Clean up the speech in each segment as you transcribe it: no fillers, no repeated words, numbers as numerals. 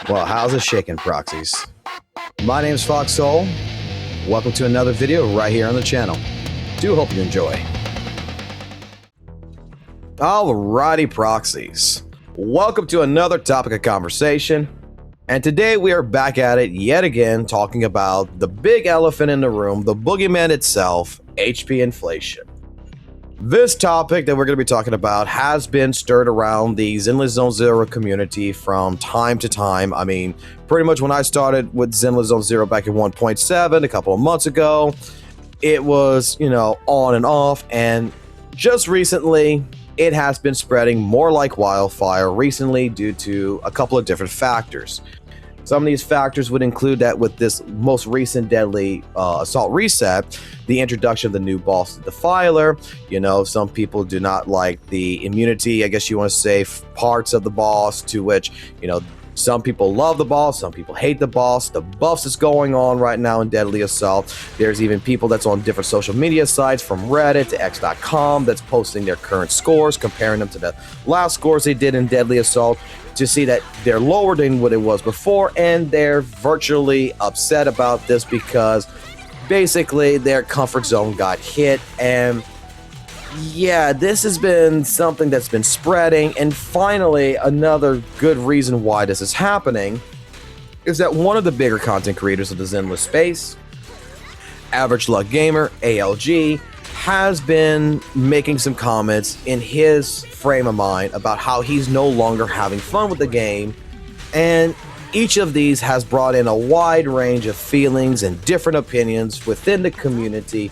Well, how's it shaking, proxies? My name is FOXSOL. Welcome to another video right here on the channel. Do hope you enjoy. Alrighty, proxies. Welcome to another topic of conversation. And today we are back at it yet again, talking about the big elephant in the room, the boogeyman itself, HP inflation. This topic that we're going to be talking about has been stirred around the Zenless Zone Zero community from time to time. I mean, pretty much when I started with Zenless Zone Zero back in 1.7 a couple of months ago, it was, on and off. And just recently, it has been spreading more like wildfire recently due to a couple of different factors. Some of these factors would include that with this most recent deadly assault reset, the introduction of the new boss, the Defiler. Some people do not like the immunity, I guess you want to say, parts of the boss, to which, some people love the boss, some people hate the boss. The buffs that's going on right now in Deadly Assault. There's even people that's on different social media sites, from Reddit to X.com, that's posting their current scores, comparing them to the last scores they did in Deadly Assault, to see that they're lower than what it was before, and they're virtually upset about this because basically their comfort zone got hit. And yeah, this has been something that's been spreading. And finally, another good reason why this is happening is that one of the bigger content creators of the Zenless space, Average Luck Gamer, ALG, has been making some comments in his frame of mind about how he's no longer having fun with the game. And each of these has brought in a wide range of feelings and different opinions within the community,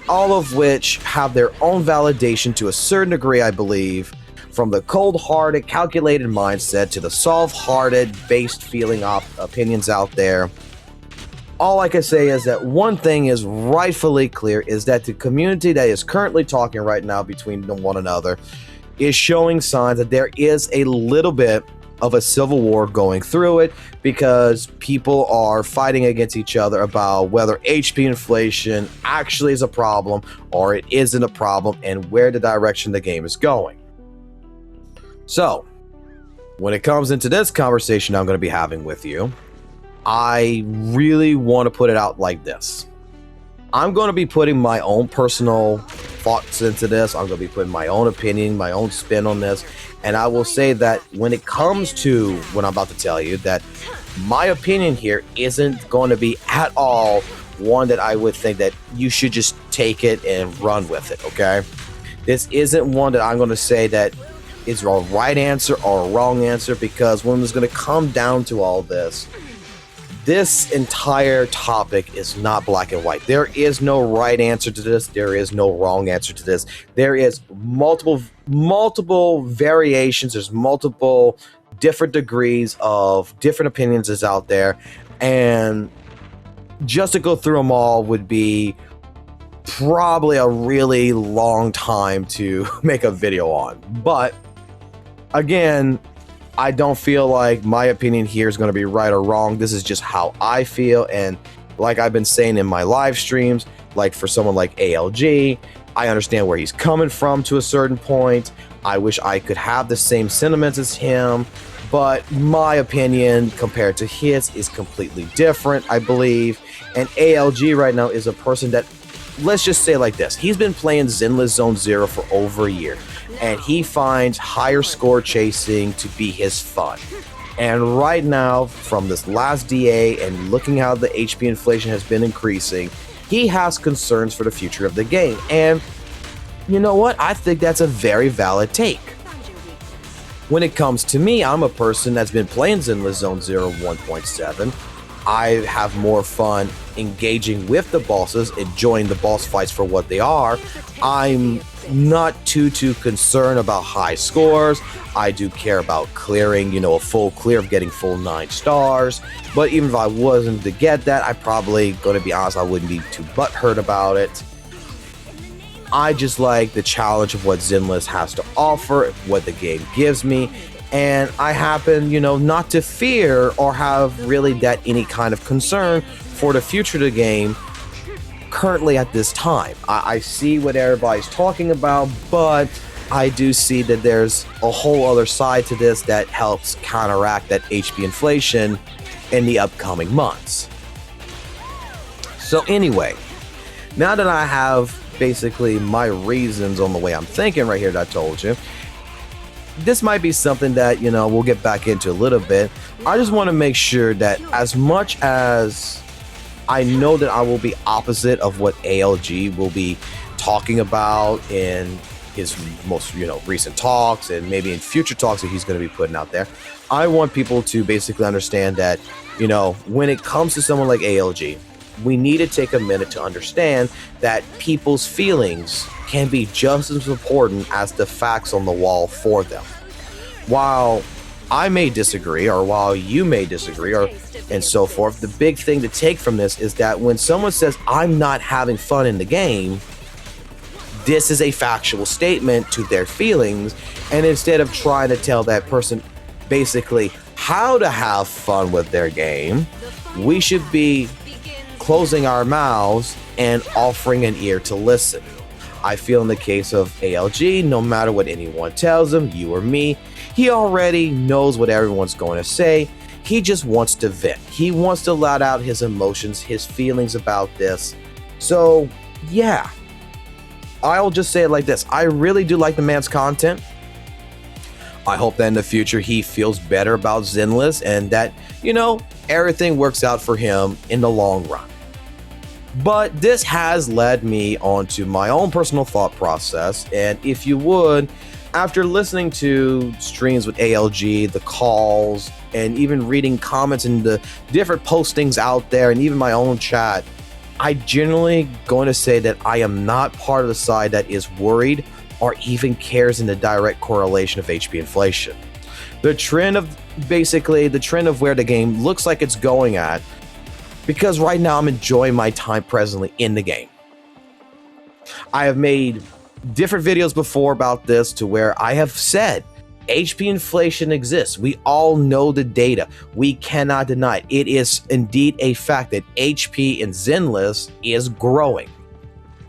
all of which have their own validation to a certain degree, I believe, from the cold-hearted, calculated mindset to the soft-hearted, based feeling opinions out there. All I can say is that one thing is rightfully clear, is that the community that is currently talking right now between one another is showing signs that there is a little bit of a civil war going through it, because people are fighting against each other about whether HP inflation actually is a problem or it isn't a problem, and where the direction the game is going. So, when it comes into this conversation I'm going to be having with you, I really want to put it out like this. I'm going to be putting my own personal thoughts into this. I'm going to be putting my own opinion, my own spin on this. And I will say that when it comes to what I'm about to tell you, that my opinion here isn't going to be at all one that I would think that you should just take it and run with it, okay? This isn't one that I'm going to say that is a right answer or a wrong answer, because when it's going to come down to all this entire topic is not black and white. There is no right answer to this. There is no wrong answer to this. There is multiple variations. There's multiple different degrees of different opinions is out there. And just to go through them all would be probably a really long time to make a video on. But again, I don't feel like my opinion here is going to be right or wrong. This is just how I feel. And like I've been saying in my live streams, like for someone like ALG, I understand where he's coming from to a certain point. I wish I could have the same sentiments as him, but my opinion compared to his is completely different, I believe. And ALG right now is a person that, let's just say like this, he's been playing Zenless Zone Zero for over a year, and he finds higher score chasing to be his fun. And right now, from this last DA and looking how the HP inflation has been increasing, he has concerns for the future of the game. And you know what? I think that's a very valid take. When it comes to me, I'm a person that's been playing Zenless Zone Zero 1.7. I have more fun engaging with the bosses, enjoying the boss fights for what they are. I'm not too concerned about high scores. I do care about clearing, a full clear of getting full 9 stars. But even if I wasn't to get that, I probably, going to be honest, I wouldn't be too butthurt about it. I just like the challenge of what Zenless has to offer, what the game gives me. And I happen, not to fear or have really that any kind of concern for the future of the game currently at this time. I see what everybody's talking about, but I do see that there's a whole other side to this that helps counteract that HP inflation in the upcoming months. So anyway, now that I have basically my reasons on the way I'm thinking right here that I told you, this might be something that, we'll get back into a little bit. I just want to make sure that as much as I know that I will be opposite of what ALG will be talking about in his most, recent talks and maybe in future talks that he's going to be putting out there, I want people to basically understand that, when it comes to someone like ALG, we need to take a minute to understand that people's feelings can be just as important as the facts on the wall for them. While I may disagree, or while you may disagree, or and so forth, the big thing to take from this is that when someone says, I'm not having fun in the game, this is a factual statement to their feelings, and instead of trying to tell that person basically how to have fun with their game, we should be closing our mouths and offering an ear to listen. I feel in the case of ALG, no matter what anyone tells him, you or me, he already knows what everyone's going to say. He just wants to vent. He wants to let out his emotions, his feelings about this. So, yeah, I'll just say it like this. I really do like the man's content. I hope that in the future he feels better about Zenless and that, everything works out for him in the long run. But this has led me onto my own personal thought process, and if you would, after listening to streams with ALG, the calls, and even reading comments in the different postings out there, and even my own chat, I generally going to say that I am not part of the side that is worried or even cares in the direct correlation of HP inflation. The trend of where the game looks like it's going at, because right now I'm enjoying my time presently in the game. I have made different videos before about this to where I have said HP inflation exists. We all know the data. We cannot deny it. It is indeed a fact that HP in Zenless is growing.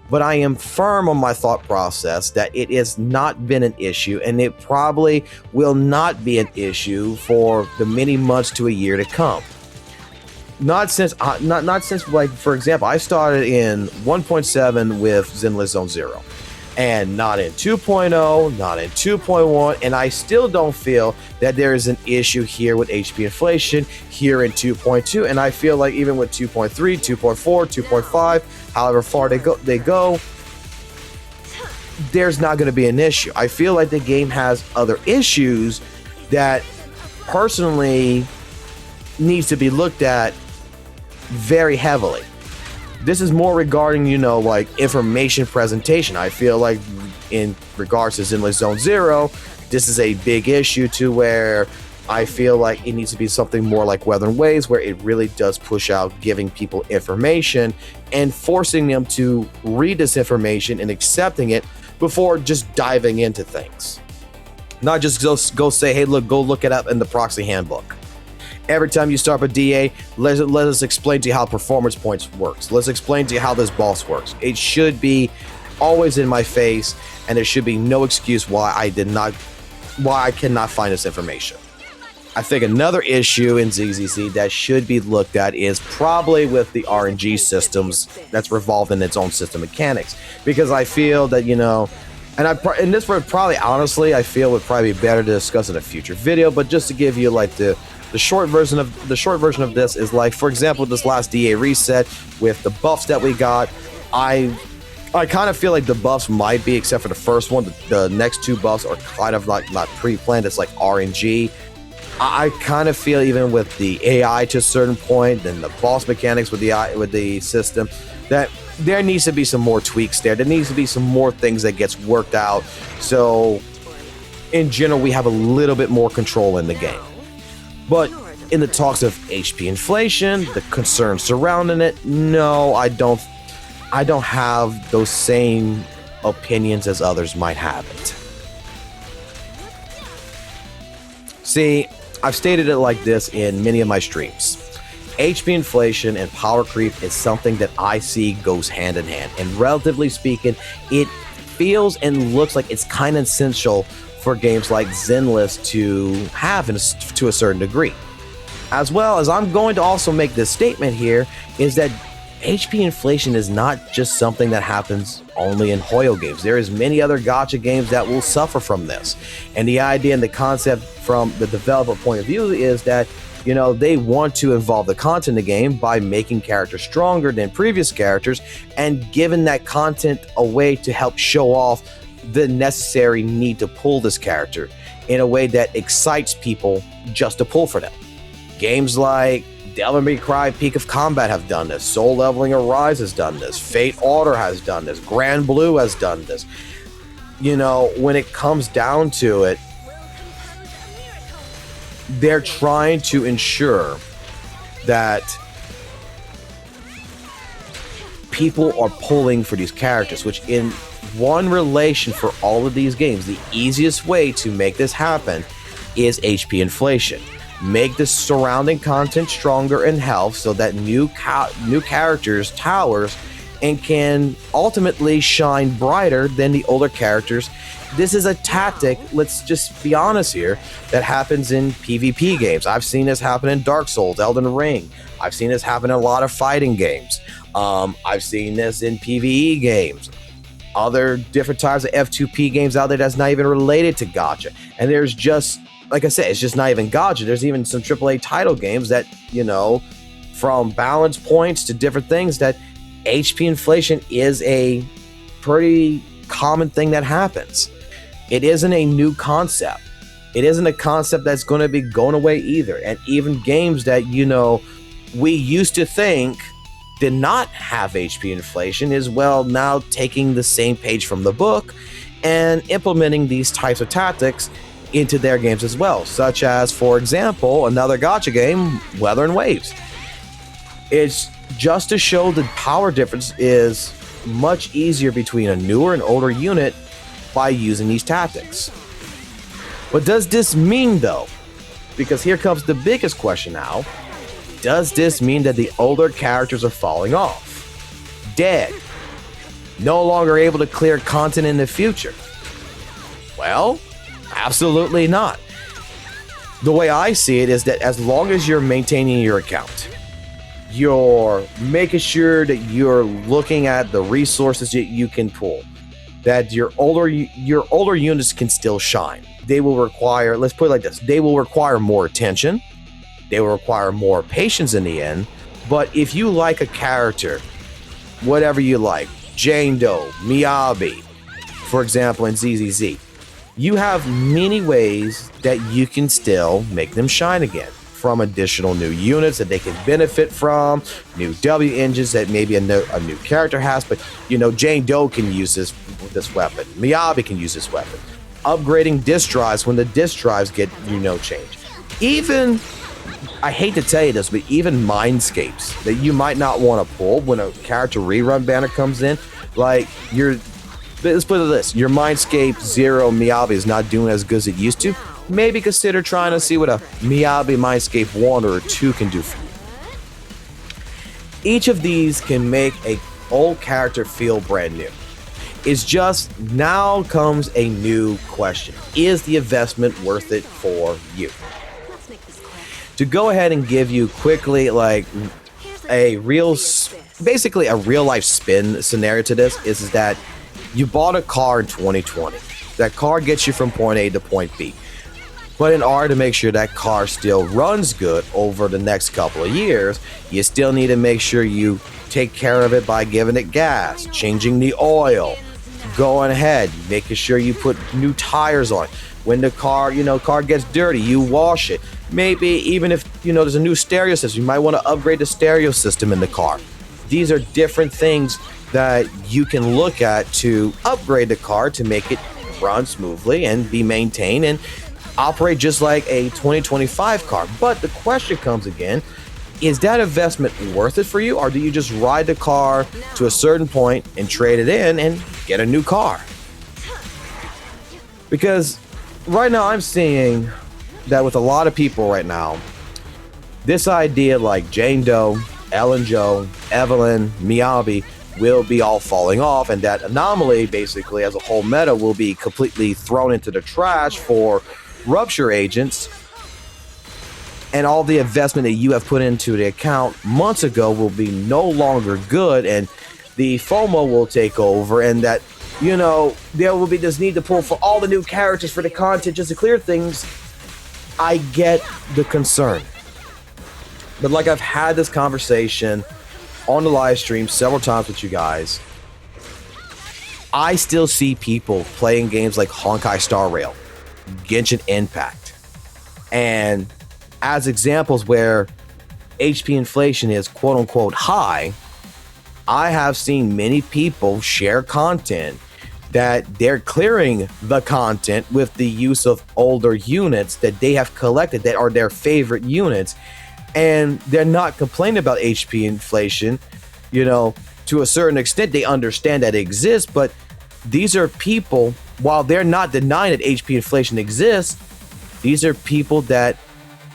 But I am firm on my thought process that it has not been an issue, and it probably will not be an issue for the many months to a year to come. Not since, like, for example, I started in 1.7 with Zenless Zone 0, and not in 2.0, not in 2.1, and I still don't feel that there is an issue here with HP inflation here in 2.2, and I feel like even with 2.3, 2.4, 2.5, however far they go, there's not going to be an issue. I feel like the game has other issues that personally needs to be looked at very heavily. This is more regarding, like information presentation. I feel like in regards to Zenless Zone 0, this is a big issue to where I feel like it needs to be something more like Weather and Waves, where it really does push out giving people information and forcing them to read this information and accepting it before just diving into things. Not just go say, hey, look, go look it up in the proxy handbook. Every time you start a DA, let us explain to you how performance points works. Let's explain to you how this boss works. It should be always in my face, and there should be no excuse why I cannot find this information. I think another issue in ZZZ that should be looked at is probably with the RNG systems that's revolved in its own system mechanics, because I feel that, and this would probably, honestly, I feel would probably be better to discuss in a future video, but just to give you like the short version of this is like, for example, this last DA reset with the buffs that we got, I kind of feel like the buffs might be, except for the first one, the next two buffs are kind of like not pre-planned. It's like RNG. I kind of feel even with the AI to a certain point, and the boss mechanics with the system, that there needs to be some more tweaks there. There needs to be some more things that gets worked out. So in general, we have a little bit more control in the game. But in the talks of HP inflation, the concerns surrounding it, no, I don't have those same opinions as others might have it. See, I've stated it like this in many of my streams. HP inflation and power creep is something that I see goes hand in hand. And relatively speaking, it feels and looks like it's kind of essential for games like Zenless to have to a certain degree. As well as I'm going to also make this statement here is that HP inflation is not just something that happens only in Hoyo games. There is many other gacha games that will suffer from this. And the idea and the concept from the developer point of view is that, you know, they want to evolve the content in the game by making characters stronger than previous characters and giving that content a way to help show off the necessary need to pull this character in a way that excites people just to pull for them. Games like Devil May Cry Peak of Combat have done this. Soul Leveling Arise has done this. Fate Order has done this. Grand Blue has done this. You know, when it comes down to it, they're trying to ensure that people are pulling for these characters, which in one relation for all of these games, the easiest way to make this happen is HP inflation. Make the surrounding content stronger in health so that new characters towers and can ultimately shine brighter than the older characters. This is a tactic, let's just be honest here, that happens in PvP games. I've seen this happen in Dark Souls, Elden Ring. I've seen this happen in a lot of fighting games. I've seen this in PvE games. Other different types of F2P games out there that's not even related to gacha. And there's just, like I said, it's just not even gacha. There's even some AAA title games that, you know, from balance points to different things, that HP inflation is a pretty common thing that happens. It isn't a new concept. It isn't a concept that's going to be going away either. And even games that, you know, we used to think did not have HP inflation is, well, now taking the same page from the book and implementing these types of tactics into their games as well, such as, for example, another gacha game, Weather and Waves. It's just to show the power difference is much easier between a newer and older unit by using these tactics. But does this mean, though, because here comes the biggest question now, does this mean that the older characters are falling off? Dead? No longer able to clear content in the future? Well, absolutely not. The way I see it is that as long as you're maintaining your account, you're making sure that you're looking at the resources that you can pull, that your older units can still shine. They will require, let's put it like this, they will require more attention, they will require more patience in the end. But if you like a character, whatever you like, Jane Doe, Miyabi, for example, in ZZZ, you have many ways that you can still make them shine again, from additional new units that they can benefit from, new W engines that maybe a new character has, but, you know, Jane Doe can use this weapon, Miyabi can use this weapon, upgrading disk drives when the disk drives get, you know, changed. Even, I hate to tell you this, but even mindscapes that you might not want to pull when a character rerun banner comes in, like let's put it this, your Mindscape 0 Miyabi is not doing as good as it used to, maybe consider trying to see what a Miyabi Mindscape 1 or 2 can do for you. Each of these can make an old character feel brand new. It's just, now comes a new question. Is the investment worth it for you? To go ahead and give you quickly, like, basically a real life spin scenario to this is that you bought a car in 2020. That car gets you from point A to point B. But in order to make sure that car still runs good over the next couple of years, you still need to make sure you take care of it by giving it gas, changing the oil, going ahead, making sure you put new tires on. When the car gets dirty, you wash it. Maybe even if, you know, there's a new stereo system, you might want to upgrade the stereo system in the car. These are different things that you can look at to upgrade the car to make it run smoothly and be maintained and operate just like a 2025 car. But the question comes again, is that investment worth it for you, or do you just ride the car to a certain point and trade it in and get a new car? Because right now I'm seeing that with a lot of people right now, this idea like Jane Doe, Ellen Joe, Evelyn, Miyabi, will be all falling off, and that anomaly basically as a whole meta will be completely thrown into the trash for rupture agents, and all the investment that you have put into the account months ago will be no longer good, and the FOMO will take over, and that, you know, there will be this need to pull for all the new characters for the content just to clear things. I get the concern, but like, I've had this conversation on the live stream several times with you guys. I still see people playing games like Honkai Star Rail, Genshin Impact, and as examples where HP inflation is quote unquote high, I have seen many people share content that they're clearing the content with the use of older units that they have collected that are their favorite units, and they're not complaining about HP inflation. You know, to a certain extent they understand that it exists, but these are people, while they're not denying that HP inflation exists, these are people that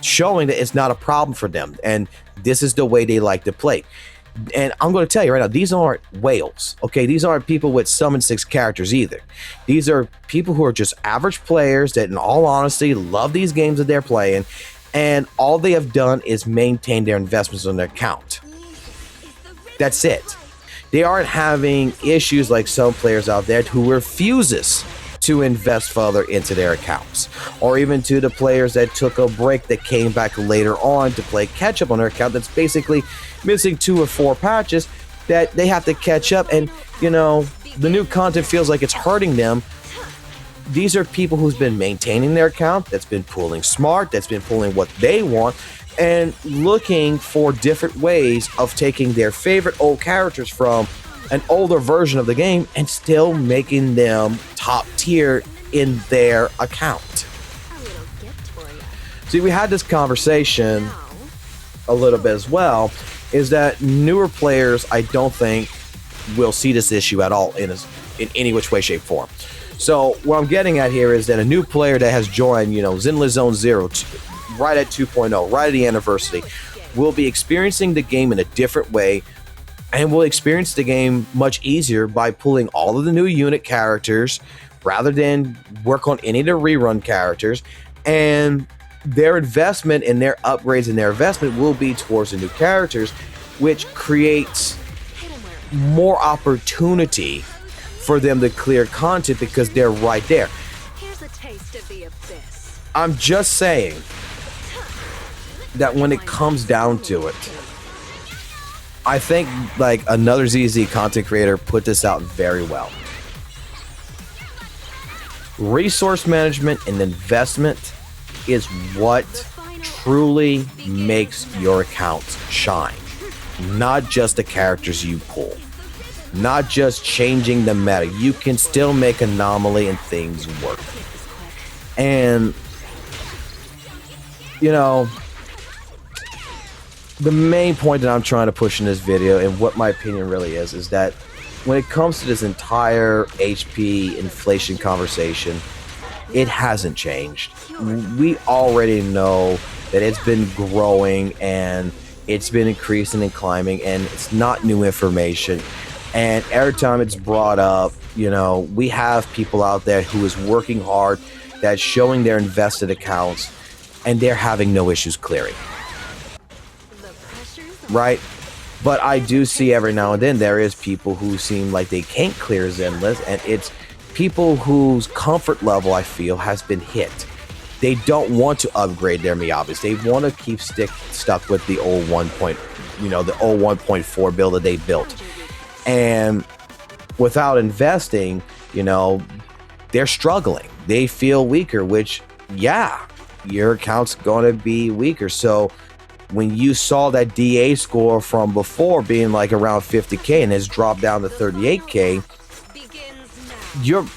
showing that it's not a problem for them, and this is the way they like to play. And I'm going to tell you right now, these aren't whales, okay? These aren't people with summon 6 characters either. These are people who are just average players that, in all honesty, love these games that they're playing, and all they have done is maintain their investments on their account. That's it. They aren't having issues like some players out there who refuses to invest further into their accounts, or even to the players that took a break that came back later on to play catch up on their account that's basically missing 2 or 4 patches that they have to catch up, and you know, the new content feels like it's hurting them. These are people who's been maintaining their account, that's been pulling smart, that's been pulling what they want, and looking for different ways of taking their favorite old characters from an older version of the game and still making them top tier in their account. See, we had this conversation a little bit as well, is that newer players, I don't think, will see this issue at all in any which way, shape, form. So what I'm getting at here is that a new player that has joined, you know, Zenless Zone 0, right at 2.0, right at the anniversary, will be experiencing the game in a different way, and will experience the game much easier by pulling all of the new unit characters rather than work on any of the rerun characters, and their investment and their upgrades and their investment will be towards the new characters, which creates more opportunity for them to clear content because they're right there. Here's a taste of the abyss. I'm just saying that when it comes down to it, I think like another ZZZ content creator put this out very well. Resource management and investment is what truly makes your account shine. Not just the characters you pull. Not just changing the meta. You can still make anomaly and things work. And, you know, the main point that I'm trying to push in this video, and what my opinion really is that when it comes to this entire HP inflation conversation, it hasn't changed. We already know that it's been growing and it's been increasing and climbing, and it's not new information. And every time it's brought up, you know, we have people out there who is working hard, that's showing their invested accounts, and they're having no issues clearing. Right? But I do see every now and then there is people who seem like they can't clear Zenless, and it's people whose comfort level, I feel, has been hit. They don't want to upgrade their Miyavis. They want to keep stuck with the old the old 1.4 build that they built. And without investing, you know, they're struggling. They feel weaker, which, yeah, your account's going to be weaker. So when you saw that DA score from before being like around 50K and it's dropped down to 38K,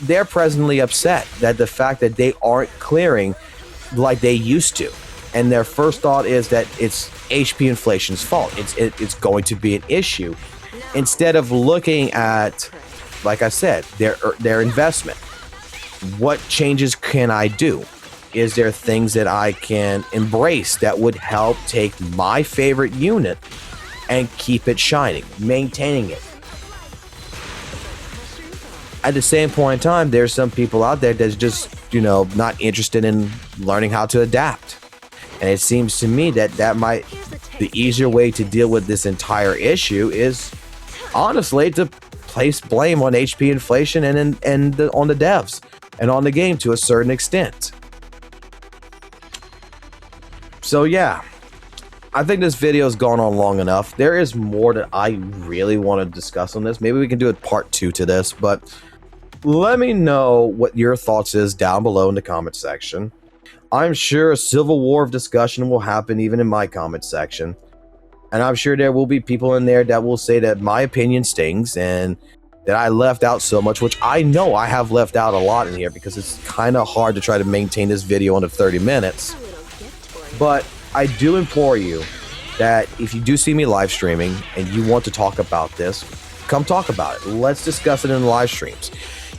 they're presently upset that the fact that they aren't clearing like they used to. And their first thought is that it's HP inflation's fault. It's going to be an issue. Instead of looking at, like I said, their investment. What changes can I do? Is there things that I can embrace that would help take my favorite unit and keep it shining, maintaining it? At the same point in time, there's some people out there that's just, not interested in learning how to adapt. And it seems to me that the easier way to deal with this entire issue is honestly to place blame on HP inflation and on the devs and on the game to a certain extent. So yeah, I think this video has gone on long enough. There is more that I really want to discuss on this. Maybe we can do a part 2 to this, but let me know what your thoughts is down below in the comment section. I'm sure a civil war of discussion will happen even in my comment section. And I'm sure there will be people in there that will say that my opinion stings and that I left out so much, which I know I have left out a lot in here because it's kind of hard to try to maintain this video under 30 minutes. But I do implore you that if you do see me live streaming and you want to talk about this, come talk about it. Let's discuss it in the live streams.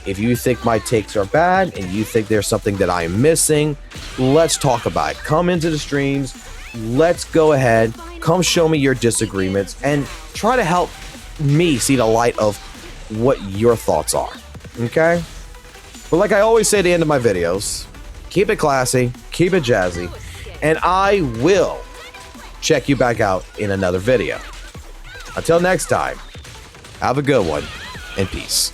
If you think my takes are bad and you think there's something that I am missing, let's talk about it. Come into the streams. Let's go ahead. Come show me your disagreements and try to help me see the light of what your thoughts are. Okay? But like I always say at the end of my videos, keep it classy, keep it jazzy, and I will check you back out in another video. Until next time, have a good one and peace.